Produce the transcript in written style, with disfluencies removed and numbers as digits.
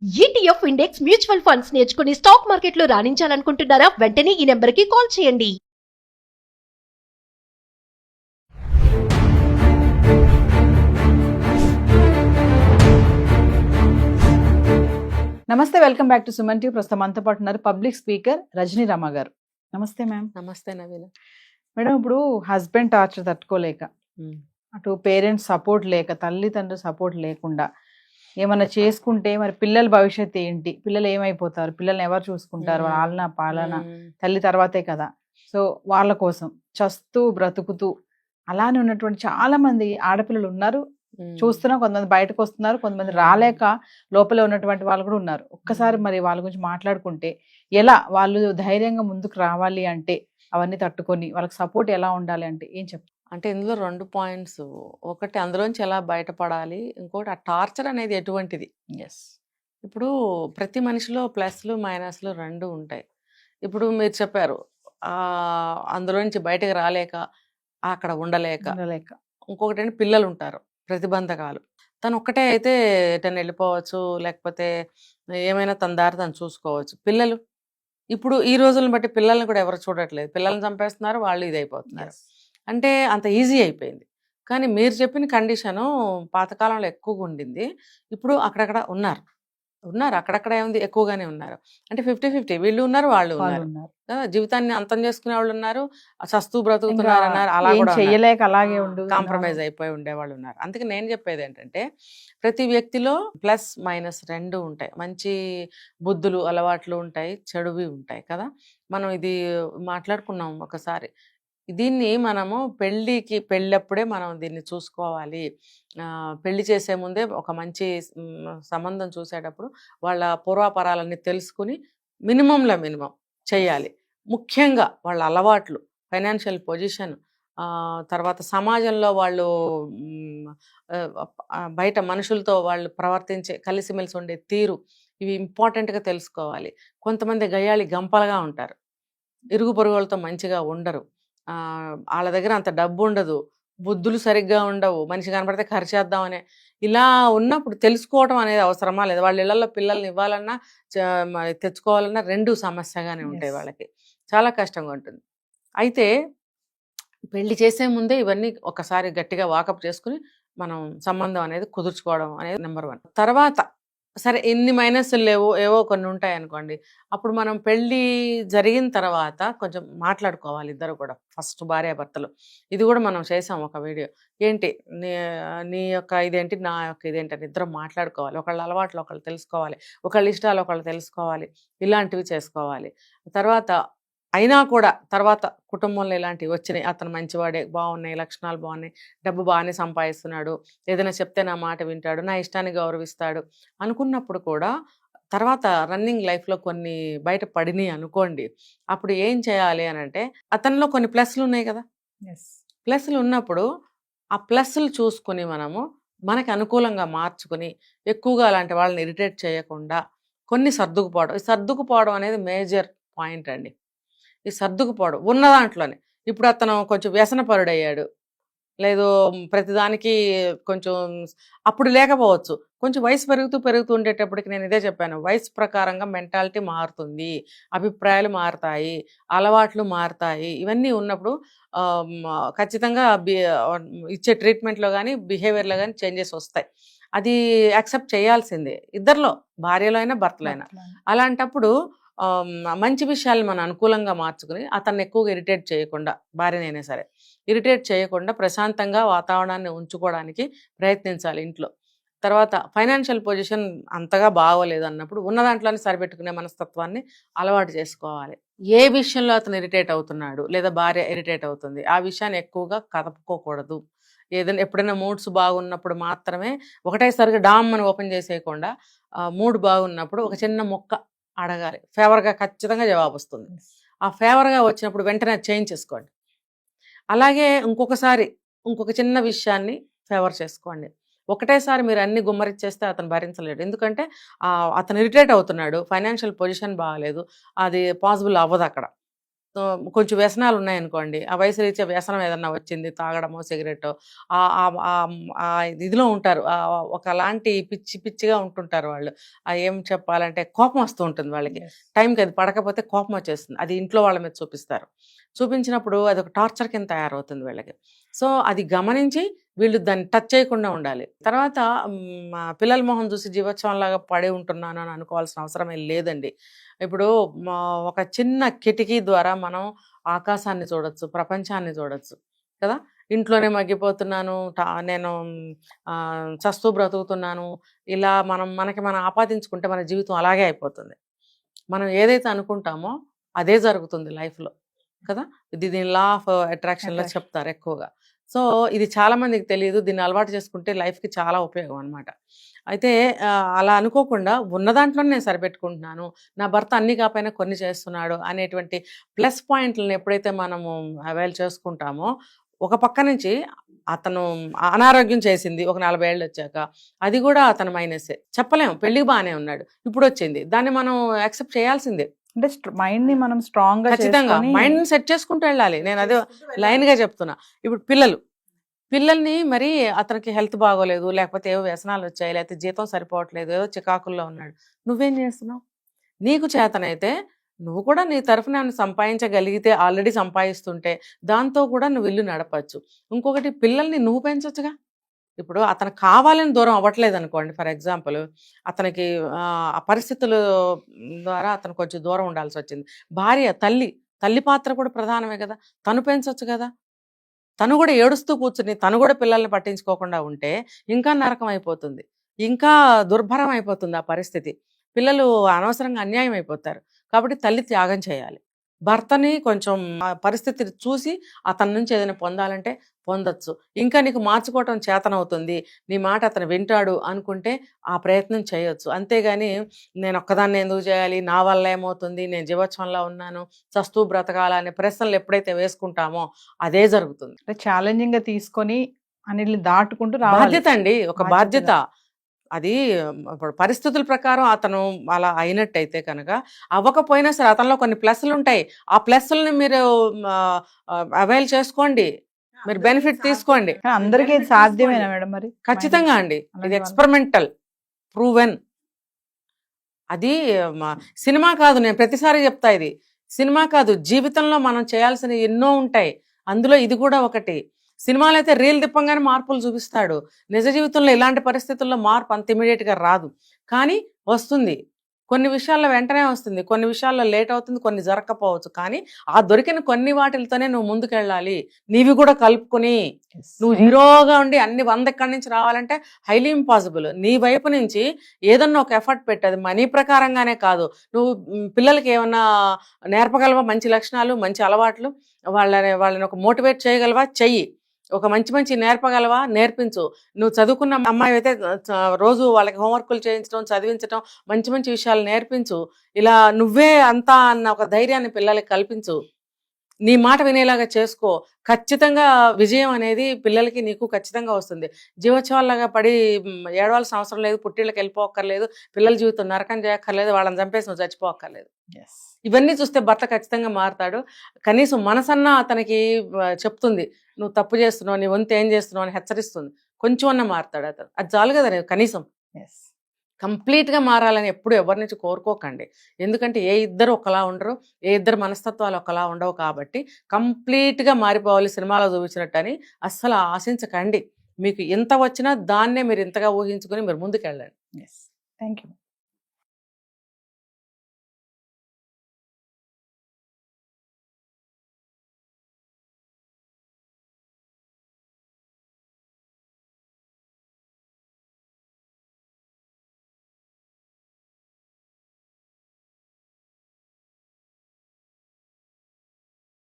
ETF index mutual funds నేర్చుకుని stock మార్కెట్లో రాణించాలనుకుంటున్నారా? వెంటనే ఈ నెంబర్కి కాల్ చేయండి. నమస్తే, welcome back to Suman TV. ప్రస్తుతం మనతో పాటు ఉన్నారు పబ్లిక్ స్పీకర్ రజనీ రామ గారు. నమస్తే మ్యామ్. నమస్తే నవీన. మేడం, ఇప్పుడు హస్బెండ్ టార్చర్ తట్టుకోలేక, అటు పేరెంట్స్ సపోర్ట్ లేక, తల్లిదండ్రులు సపోర్ట్ లేకుండా ఏమన్నా చేసుకుంటే మరి పిల్లల భవిష్యత్తు ఏంటి? పిల్లలు ఏమైపోతారు? పిల్లల్ని ఎవరు చూసుకుంటారు? వాళ్ళ పాలన తల్లి తర్వాతే కదా. సో వాళ్ళ కోసం చస్తూ బ్రతుకుతూ అలానే ఉన్నటువంటి చాలా మంది ఆడపిల్లలు ఉన్నారు. చూస్తున్నాం, కొంతమంది బయటకు వస్తున్నారు, కొంతమంది రాలేక లోపల ఉన్నటువంటి వాళ్ళు కూడా ఉన్నారు. ఒక్కసారి మరి వాళ్ళ గురించి మాట్లాడుకుంటే ఎలా వాళ్ళు ధైర్యంగా ముందుకు రావాలి అంటే, అవన్నీ తట్టుకొని వాళ్ళకి సపోర్ట్ ఎలా ఉండాలి అంటే ఏం చెప్తారు? అంటే ఇందులో 2 పాయింట్స్. ఒకటి అందులోంచి ఎలా బయటపడాలి, ఇంకోటి ఆ టార్చర్ అనేది ఎటువంటిది. ఇప్పుడు ప్రతి మనిషిలో ప్లస్లు మైనస్లు 2 ఉంటాయి. ఇప్పుడు మీరు చెప్పారు అందులోంచి బయటకు రాలేక, అక్కడ ఉండలేక. ఇంకొకటి ఏంటి, పిల్లలు ఉంటారు, ప్రతిబంధకాలు. తను ఒక్కటే అయితే ఎటైనా వెళ్ళిపోవచ్చు, లేకపోతే ఏమైనా తన దారి తను చూసుకోవచ్చు. పిల్లలు ఇప్పుడు ఈ రోజులను బట్టి పిల్లల్ని కూడా ఎవరు చూడట్లేదు. పిల్లల్ని చంపేస్తున్నారు, వాళ్ళు ఇదైపోతున్నారు. అంటే అంత ఈజీ అయిపోయింది. కానీ మీరు చెప్పిన కండిషను పాతకాలంలో ఎక్కువగా ఉండింది. ఇప్పుడు అక్కడక్కడ ఉన్నారు అక్కడక్కడ ఏముంది, ఎక్కువగానే ఉన్నారు. అంటే 50-50 వీళ్ళు ఉన్నారు, వాళ్ళు ఉన్నారు కదా. జీవితాన్ని అంతం చేసుకునే వాళ్ళు ఉన్నారు, చస్తూ బ్రతుకుతున్నారు అన్నారు, అలా కూడా చేయలేక అలాగే కాంప్రమైజ్ అయిపోయి ఉండేవాళ్ళు ఉన్నారు. అందుకే నేను చెప్పేది ఏంటంటే, ప్రతి వ్యక్తిలో ప్లస్ మైనస్ 2 ఉంటాయి. మంచి బుద్ధులు అలవాట్లు ఉంటాయి, చెడువి ఉంటాయి కదా. మనం ఇది మాట్లాడుకున్నాం ఒకసారి. దీన్ని మనము పెళ్ళప్పుడే మనం దీన్ని చూసుకోవాలి. పెళ్లి చేసే ముందే ఒక మంచి సంబంధం చూసేటప్పుడు వాళ్ళ పూర్వాపరాలన్నీ తెలుసుకుని మినిమం చేయాలి. ముఖ్యంగా వాళ్ళ అలవాట్లు, ఫైనాన్షియల్ పొజిషన్, తర్వాత సమాజంలో వాళ్ళు బయట మనుషులతో వాళ్ళు ప్రవర్తించే కలిసిమెలిసి ఉండే తీరు, ఇవి ఇంపార్టెంట్గా తెలుసుకోవాలి. కొంతమంది గయ్యాళి గంపలుగా ఉంటారు, ఇరుగు పొరుగులతో మంచిగా ఉండరు, వాళ్ళ దగ్గర అంత డబ్బు ఉండదు, బుద్ధులు సరిగ్గా ఉండవు, మనిషి కనపడితే ఖర్చేద్దామనే. ఇలా ఉన్నప్పుడు తెలుసుకోవడం అనేది అవసరమా లేదా? వాళ్ళ ఇళ్లలో పిల్లల్ని ఇవ్వాలన్నా తెచ్చుకోవాలన్నా 2 సమస్యగానే ఉంటాయి. వాళ్ళకి చాలా కష్టంగా ఉంటుంది. అయితే పెళ్లి చేసే ముందే ఇవన్నీ ఒకసారి గట్టిగా వాకప్ చేసుకుని మనం సంబంధం అనేది కుదుర్చుకోవడం అనేది నెంబర్ 1. తర్వాత సరే ఎన్ని మైనస్లు లేవు, ఏవో కొన్ని ఉంటాయి అనుకోండి, అప్పుడు మనం పెళ్ళి జరిగిన తర్వాత కొంచెం మాట్లాడుకోవాలి ఇద్దరు కూడా. ఫస్ట్ భార్యాభర్తలు, ఇది కూడా మనం చేసాం ఒక వీడియో. ఏంటి నీ యొక్క ఇదేంటి, నా యొక్క ఇదేంటి అని ఇద్దరు మాట్లాడుకోవాలి. ఒకళ్ళ అలవాట్లు ఒకళ్ళు తెలుసుకోవాలి, ఒకళ్ళ ఇష్టాలు ఒకళ్ళు తెలుసుకోవాలి, ఇలాంటివి చేసుకోవాలి. తర్వాత అయినా కూడా తర్వాత కుటుంబంలో ఇలాంటివి వచ్చినాయి, అతను మంచివాడే, బాగున్నాయి, లక్షణాలు బాగున్నాయి, డబ్బు బాగానే సంపాదిస్తున్నాడు, ఏదైనా చెప్తే నా మాట వింటాడు, నా ఇష్టాన్ని గౌరవిస్తాడు అనుకున్నప్పుడు కూడా తర్వాత రన్నింగ్ లైఫ్లో కొన్ని బయట పడినాయి అనుకోండి, అప్పుడు ఏం చేయాలి అని అంటే, అతనిలో కొన్ని ప్లస్లు ఉన్నాయి కదా. ప్లస్లు ఉన్నప్పుడు ఆ ప్లస్లు చూసుకుని మనము మనకి అనుకూలంగా మార్చుకుని, ఎక్కువగా అలాంటి వాళ్ళని ఇరిటేట్ చేయకుండా కొన్ని సర్దుకుపోవడం. ఈ సర్దుకుపోవడం అనేది మేజర్ పాయింట్ అండి. ఈ సర్దుకుపోవడం ఉన్న దాంట్లోనే. ఇప్పుడు అతను కొంచెం వ్యసనపరుడయ్యాడు, లేదు ప్రతిదానికి కొంచెం, అప్పుడు లేకపోవచ్చు, కొంచెం వయసు పెరుగుతూ ఉండేటప్పటికి నేను ఇదే చెప్పాను, వయసు ప్రకారంగా మెంటాలిటీ మారుతుంది, అభిప్రాయాలు మారుతాయి, అలవాట్లు మారుతాయి. ఇవన్నీ ఉన్నప్పుడు ఖచ్చితంగా ఇచ్చే ట్రీట్మెంట్లో కానీ బిహేవియర్లో కానీ చేంజెస్ వస్తాయి. అది యాక్సెప్ట్ చేయాల్సిందే, ఇద్దరిలో, భార్యలో అయినా భర్తలో అయినా. అలాంటప్పుడు మంచి విషయాలు మనం అనుకూలంగా మార్చుకుని అతన్ని ఎక్కువగా ఇరిటేట్ చేయకుండా, భార్యనైనా సరే ఇరిటేట్ చేయకుండా ప్రశాంతంగా వాతావరణాన్ని ఉంచుకోవడానికి ప్రయత్నించాలి ఇంట్లో. తర్వాత ఫైనాన్షియల్ పొజిషన్ అంతగా బాగోలేదు అన్నప్పుడు ఉన్న దాంట్లోనే సరిపెట్టుకునే మనస్తత్వాన్ని అలవాటు చేసుకోవాలి. ఏ విషయంలో అతను ఇరిటేట్ అవుతున్నాడు లేదా భార్య ఇరిటేట్ అవుతుంది, ఆ విషయాన్ని ఎక్కువగా కదపుకోకూడదు. ఏదైనా ఎప్పుడైనా మూడ్స్ బాగున్నప్పుడు మాత్రమే ఒకటేసారిగా డామ్ అని ఓపెన్ చేసేయకుండా, మూడ్ బాగున్నప్పుడు ఒక చిన్న మొక్క అడగాలి, ఫేవర్గా ఖచ్చితంగా జవాబు వస్తుంది. ఆ ఫేవర్గా వచ్చినప్పుడు వెంటనే చేంజ్ చేసుకోండి. అలాగే ఇంకొక చిన్న విషయాన్ని ఫేవర్ చేసుకోండి. ఒకటేసారి మీరు అన్ని గుమ్మరిచ్చేస్తే అతను భరించలేడు. ఎందుకంటే అతను ఇరిటేట్ అవుతున్నాడు, ఫైనాన్షియల్ పొజిషన్ బాగాలేదు, అది పాసిబుల్ అవ్వదు అక్కడ. కొంచెం వ్యసనాలు ఉన్నాయనుకోండి, ఆ వయసు రీత్యా వ్యసనం ఏదన్నా వచ్చింది, తాగడమో సిగరెట్టో, ఆ ఇదిలో ఉంటారు, ఒకలాంటి పిచ్చి పిచ్చిగా ఉంటుంటారు వాళ్ళు. ఏం చెప్పాలంటే కోపం వస్తూ ఉంటుంది వాళ్ళకి, టైంకి అది పడకపోతే కోపం వచ్చేస్తుంది, అది ఇంట్లో వాళ్ళ మీద చూపిస్తారు. చూపించినప్పుడు అది ఒక టార్చర్ కింద తయారవుతుంది వీళ్ళకి. సో అది గమనించి వీళ్ళు దాన్ని టచ్ చేయకుండా ఉండాలి. తర్వాత పిల్లల మొహం చూసి జీవోత్సవంలాగా పడి ఉంటున్నాను అని అనుకోవాల్సిన అవసరమే లేదండి. ఇప్పుడు ఒక చిన్న కిటికీ ద్వారా మనం ఆకాశాన్ని చూడొచ్చు, ప్రపంచాన్ని చూడొచ్చు కదా. ఇంట్లోనే మగ్గిపోతున్నాను, నేను చస్తూ బ్రతుకుతున్నాను, ఇలా మనకి మనం ఆపాదించుకుంటే మన జీవితం అలాగే అయిపోతుంది. మనం ఏదైతే అనుకుంటామో అదే జరుగుతుంది లైఫ్లో కదా. దీని లా ఆఫ్ అట్రాక్షన్లో చెప్తారు ఎక్కువగా. సో ఇది చాలా మందికి తెలియదు, దీన్ని అలవాటు చేసుకుంటే లైఫ్కి చాలా ఉపయోగం అనమాట. అయితే అలా అనుకోకుండా ఉన్న దాంట్లోనే నేను సరిపెట్టుకుంటున్నాను, నా భర్త అన్ని కాకపోయినా కొన్ని చేస్తున్నాడు అనేటువంటి ప్లస్ పాయింట్లను ఎప్పుడైతే మనము అవైల్ చేసుకుంటామో, ఒక పక్క నుంచి అతను అనారోగ్యం చేసింది ఒక 40 ఏళ్ళు వచ్చాక, అది కూడా అతను మైనసే చెప్పలేము. పెళ్ళికి బాగానే ఉన్నాడు, ఇప్పుడు వచ్చింది, దాన్ని మనం యాక్సెప్ట్ చేయాల్సిందే. అంటే మైండ్ ని మనం స్ట్రాంగ్ గా ఖచ్చితంగా మైండ్ సెట్ చేసుకుంటూ వెళ్ళాలి. నేను అదే లైన్ గా చెప్తున్నా. ఇప్పుడు పిల్లల్ని మరి అతనికి హెల్త్ బాగోలేదు, లేకపోతే ఏవో వ్యసనాలు వచ్చాయి, లేకపోతే జీతం సరిపోవట్లేదు, ఏదో చికాకుల్లో ఉన్నాడు, నువ్వేం చేస్తున్నావు? నీకు చేతనైతే నువ్వు కూడా నీ తరఫున సంపాదించగలిగితే, ఆల్రెడీ సంపాదిస్తుంటే దాంతో కూడా నువ్వు ఇల్లు నడపచ్చు. ఇంకొకటి, పిల్లల్ని నువ్వు పెంచొచ్చుగా. ఇప్పుడు అతను కావాలని దూరం అవ్వట్లేదు అనుకోండి, ఫర్ ఎగ్జాంపుల్ అతనికి ఆ పరిస్థితుల ద్వారా అతను కొంచెం దూరం ఉండాల్సి వచ్చింది. భార్య, తల్లి పాత్ర కూడా ప్రధానమే కదా, తను పెంచొచ్చు కదా. తను కూడా ఏడుస్తూ కూర్చుని తను కూడా పిల్లల్ని పట్టించుకోకుండా ఉంటే ఇంకా నరకం అయిపోతుంది, ఇంకా దుర్భరం అయిపోతుంది ఆ పరిస్థితి. పిల్లలు అనవసరంగా అన్యాయం అయిపోతారు. కాబట్టి తల్లి త్యాగం చేయాలి. భర్తని కొంచెం పరిస్థితిని చూసి అతని నుంచి ఏదైనా పొందాలంటే పొందొచ్చు. ఇంకా నీకు మార్చుకోవటం చేతనవుతుంది, నీ మాట అతను వింటాడు అనుకుంటే ఆ ప్రయత్నం చేయొచ్చు. అంతేగాని నేను ఒక్కదాన్ని ఎందుకు చేయాలి, నా వల్ల ఏమవుతుంది, నేను జీవోత్సవంలో ఉన్నాను, చస్తూ బ్రతకాలా అనే ప్రశ్నలు ఎప్పుడైతే వేసుకుంటామో అదే జరుగుతుంది. ఛాలెంజింగ్ గా తీసుకొని అన్నిటిని దాటుకుంటూ రావాలి. బాధ్యత అండి, ఒక బాధ్యత అది. ఇప్పుడు పరిస్థితుల ప్రకారం అతను అలా అయినట్టయితే కనుక, అవ్వకపోయినా సరే అతనిలో కొన్ని ప్లస్లు ఉంటాయి, ఆ ప్లస్లని మీరు అవైల్ చేసుకోండి, మీరు బెనిఫిట్ తీసుకోండి. అందరికీ ఇది సాధ్యమేనా మేడం? మరి ఖచ్చితంగా అండి, ఇది ఎక్స్పెరిమెంటల్, ప్రూవెన్. అది సినిమా కాదు, నేను ప్రతిసారి చెప్తా, ఇది సినిమా కాదు, జీవితంలో మనం చేయాల్సిన ఎన్నో ఉంటాయి, అందులో ఇది కూడా ఒకటి. సినిమాలో అయితే రీల్ తిప్పంగానే మార్పులు చూపిస్తాడు, నిజ జీవితంలో ఇలాంటి పరిస్థితుల్లో మార్పు అంత ఇమీడియట్గా రాదు, కానీ వస్తుంది. కొన్ని విషయాల్లో వెంటనే వస్తుంది, కొన్ని విషయాల్లో లేట్ అవుతుంది, కొన్ని జరగకపోవచ్చు. కానీ ఆ దొరికిన కొన్ని వాటిలతోనే నువ్వు ముందుకెళ్ళాలి, నీవి కూడా కలుపుకొని. నువ్వు హీరోగా ఉండి అన్ని 100 ఎక్కడి నుంచి రావాలంటే హైలీ ఇంపాసిబుల్. నీ వైపు నుంచి ఏదన్నా ఒక ఎఫర్ట్ పెట్టదు, మనీ ప్రకారంగానే కాదు. నువ్వు పిల్లలకి ఏమన్నా నేర్పగలవా, మంచి లక్షణాలు, మంచి అలవాట్లు, వాళ్ళని ఒక మోటివేట్ చేయగలవా, చెయ్యి. ఒక మంచి నేర్పగలవా, నేర్పించు. నువ్వు చదువుకున్న అమ్మాయి అయితే రోజు వాళ్ళకి హోంవర్క్లు చేయించడం, చదివించడం, మంచి విషయాలు నేర్పించు. ఇలా నువ్వే అంతా అన్న ఒక ధైర్యాన్ని పిల్లలకి కల్పించు, నీ మాట వినేలాగా చేసుకో. ఖచ్చితంగా విజయం అనేది పిల్లలకి నీకు ఖచ్చితంగా వస్తుంది. జీవోత్సవాల్లాగా పడి ఏడవాల్సిన అవసరం లేదు, పుట్టిళ్ళకి వెళ్ళిపోక్కర్లేదు, పిల్లల జీవితం నరకం చేయక్కర్లేదు, వాళ్ళని చంపేసి నువ్వు చచ్చిపోక్కర్లేదు. ఇవన్నీ చూస్తే భర్త ఖచ్చితంగా మారుతాడు. కనీసం మనసన్నా అతనికి చెప్తుంది, నువ్వు తప్పు చేస్తున్నావు, నీ వంతు ఏం చేస్తున్నావు అని హెచ్చరిస్తుంది. కొంచెం అన్నా మారుతాడు అతను, అది చాలు కదా కనీసం. కంప్లీట్గా మారాలని ఎప్పుడు ఎవరి నుంచి కోరుకోకండి, ఎందుకంటే ఏ ఇద్దరు ఒకలా ఉండరు, ఏ ఇద్దరు మనస్తత్వాలు ఒకలా ఉండవు. కాబట్టి కంప్లీట్గా మారిపోవాలి సినిమాలో చూపించినట్టు అని అస్సలు ఆశించకండి. మీకు ఎంత వచ్చినా దాన్నే మీరు ఇంతగా ఊహించుకొని మీరు ముందుకెళ్ళండి. Thank you.